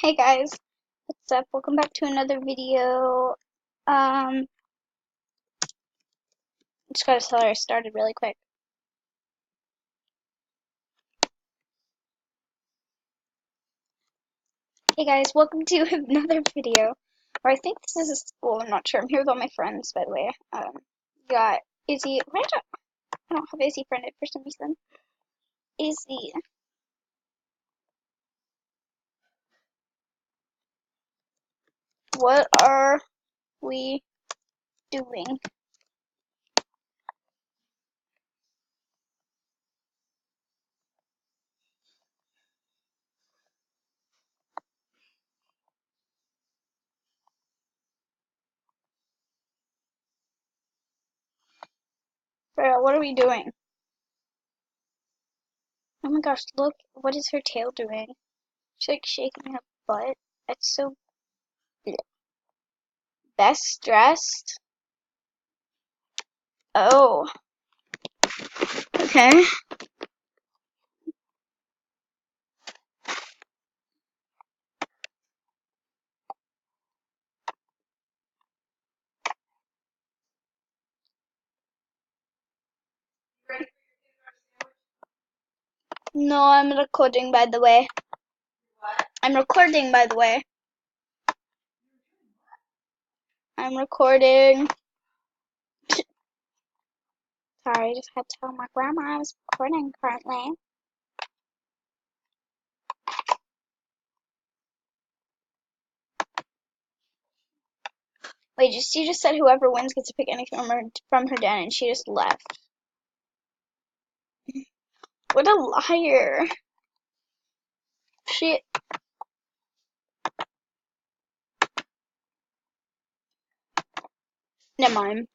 Hey guys, what's up? Welcome back to another video. Just gotta tell her I started really quick. Hey guys, welcome to another video. Or I think this is, well, I'm not sure. I'm here with all my friends, by the way. Got Izzy. I don't have Izzy friended for some reason. Izzy. What are we doing? Bro, what are we doing? Oh my gosh, look. What is her tail doing? She's like shaking her butt. It's so best dressed. Oh, okay. No, I'm recording, by the way. I'm recording, by the way. I'm recording. Sorry, I just had to tell my grandma I was recording currently. Wait, she just said whoever wins gets to pick anything from her den, and she just left. What a liar. She. Never mind.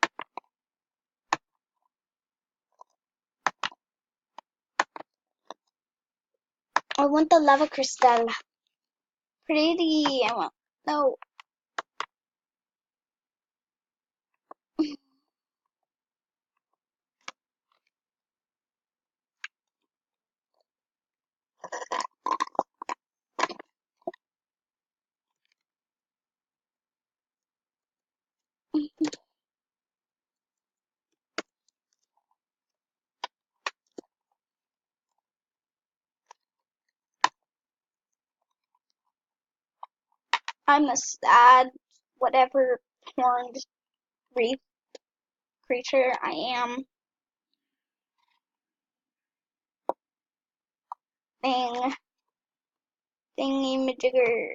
I want the lava crystal. Pretty. I want. No. I'm a sad, whatever horned reef creature I am. Thing. Thingy majigger.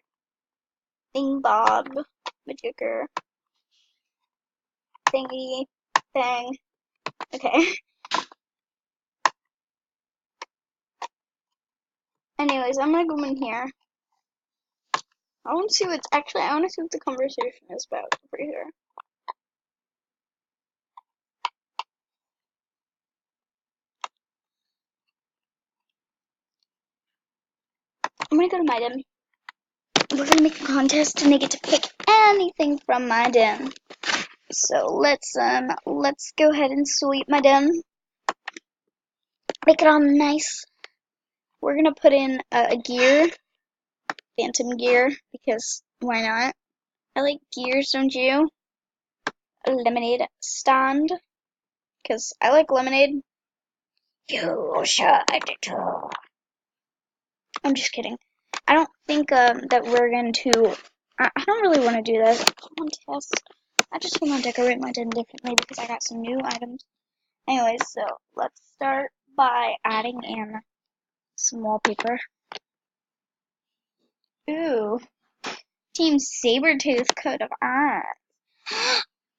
Thing bob. Majigger. Thingy. Thing. Okay. Anyways, I'm gonna go in here. I want to see what's actually. I want to see what the conversation is about over here. I'm gonna go to my den. We're gonna make a contest and they get to pick anything from my den. So let's go ahead and sweep my den. Make it all nice. We're gonna put in a gear, phantom gear, because why not? I like gears, don't you? A lemonade stand, because I like lemonade. You should too. I'm just kidding. I don't think that we're going to. I don't really want to do this contest. I just want to decorate my den differently because I got some new items. Anyways, so let's start by adding in some wallpaper. Ooh, Team Sabretooth coat of arms.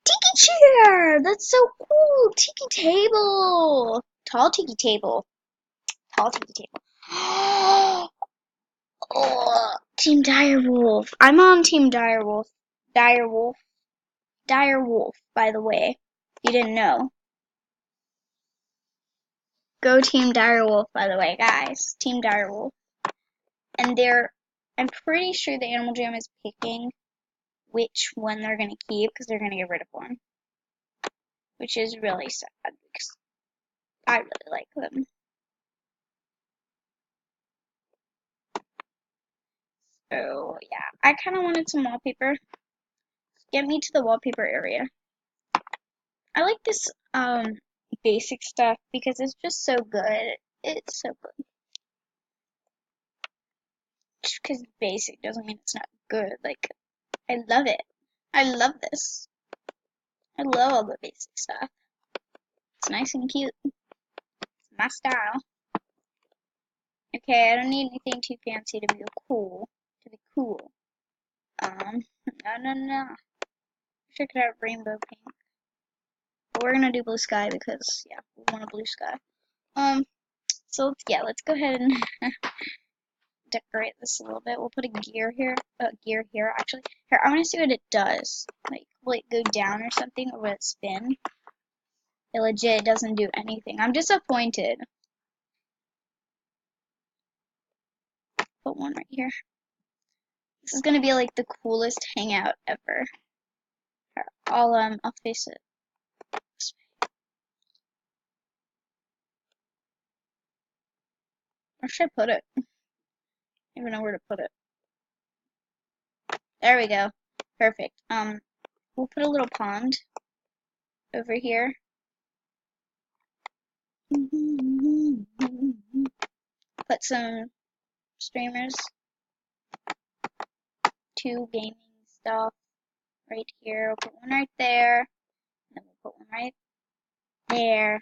Tiki chair! That's so cool! Tiki table! Tall tiki table. Tall tiki table. Oh, Team Direwolf. I'm on Team Direwolf. Direwolf. Direwolf, by the way. If you didn't know. Go Team Direwolf, by the way, guys. Team Direwolf. And I'm pretty sure the Animal Jam is picking which one they're going to keep because they're going to get rid of one. Which is really sad because I really like them. Oh, yeah. I kind of wanted some wallpaper. Get me to the wallpaper area. I like this basic stuff because it's just so good. It's so good. Just because it's basic doesn't mean it's not good. Like, I love it. I love this. I love all the basic stuff. It's nice and cute. It's my style. Okay, I don't need anything too fancy to be cool. To be cool. No. Wish I could have rainbow pink. But we're gonna do blue sky because, yeah, we want a blue sky. So let's go ahead and decorate this a little bit. We'll put a gear here, actually. Here, I want to see what it does. Like, will it go down or something, or will it spin? It legit doesn't do anything. I'm disappointed. Put one right here. This is gonna be like the coolest hangout ever. Here, I'll face it this way. Where should I put it? I don't even know where to put it. There we go. Perfect. We'll put a little pond over here. Put some streamers, two gaming stuff right here. We'll put one right there, and then we'll put one right there.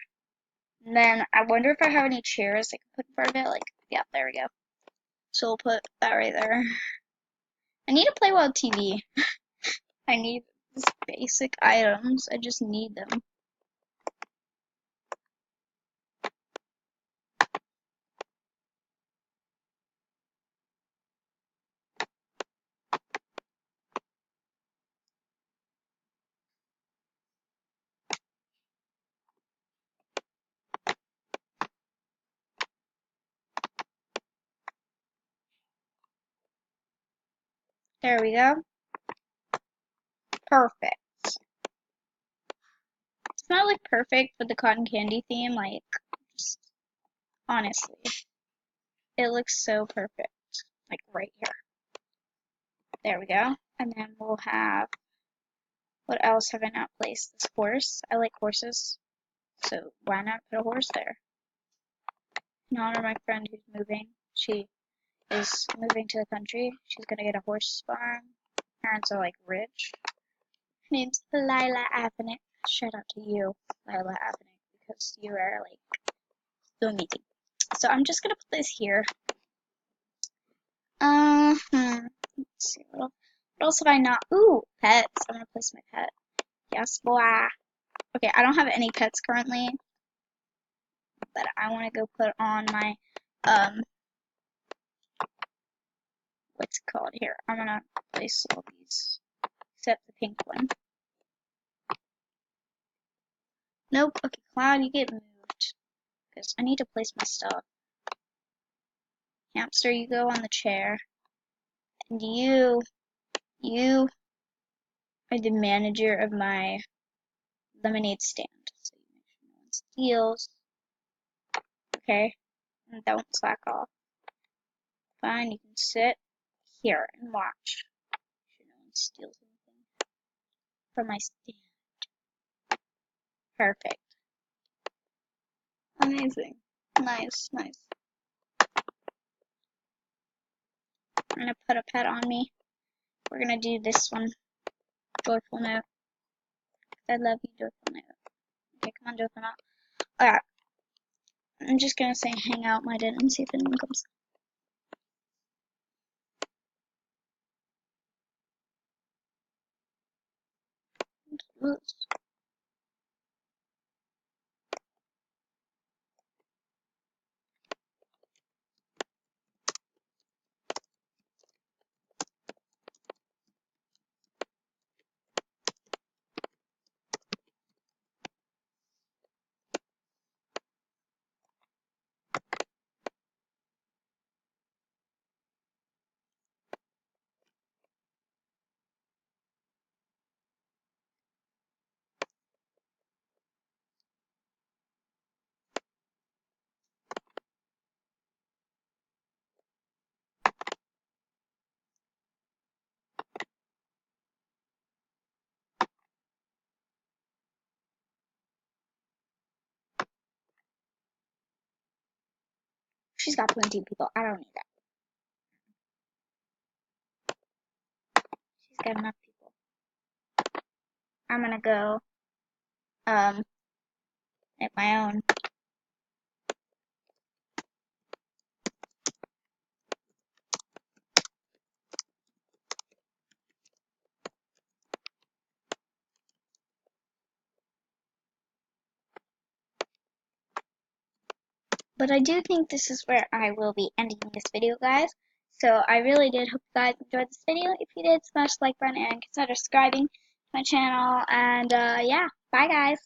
And then I wonder if I have any chairs I can put in front of it. Like, yeah, there we go. So we'll put that right there. I need to play well TV. I need these basic items. I just need them. There we go. Perfect. It's not like perfect, but the cotton candy theme, like, just honestly, it looks so perfect. Like right here. There we go. And then we'll have, what else have I not placed? This horse. I like horses. So why not put a horse there? In honor of my friend who's moving. She is moving to the country. She's gonna get a horse farm. Parents are like rich. Her name's Lila Avenant. Shout out to you, Lila Avenant, because you are like so amazing. So I'm just gonna put this here. Let's see what else have I not? Ooh, pets. I'm gonna place my pet. Yes, boy. Okay, I don't have any pets currently, but I want to go put on my what's it called here? I'm gonna place all these except the pink one. Nope. Okay, Cloud, you get moved because I need to place my stuff. Hamster, you go on the chair, and you are the manager of my lemonade stand. So you make sure no one steals. Okay, and don't slack off. Fine, you can sit here and watch. Make sure no one steals anything from my stand. Perfect. Amazing. Nice. I'm gonna put a pet on me. We're gonna do this one. Joyful note. I love you, joyful note. Okay, come on, joyful note. Alright. I'm just gonna say hang out my den and see if anyone comes. She's got plenty of people. I don't need that. She's got enough people. I'm gonna go, make my own. But I do think this is where I will be ending this video, guys. So I really did hope you guys enjoyed this video. If you did, smash the like button and consider subscribing to my channel. And yeah, bye guys.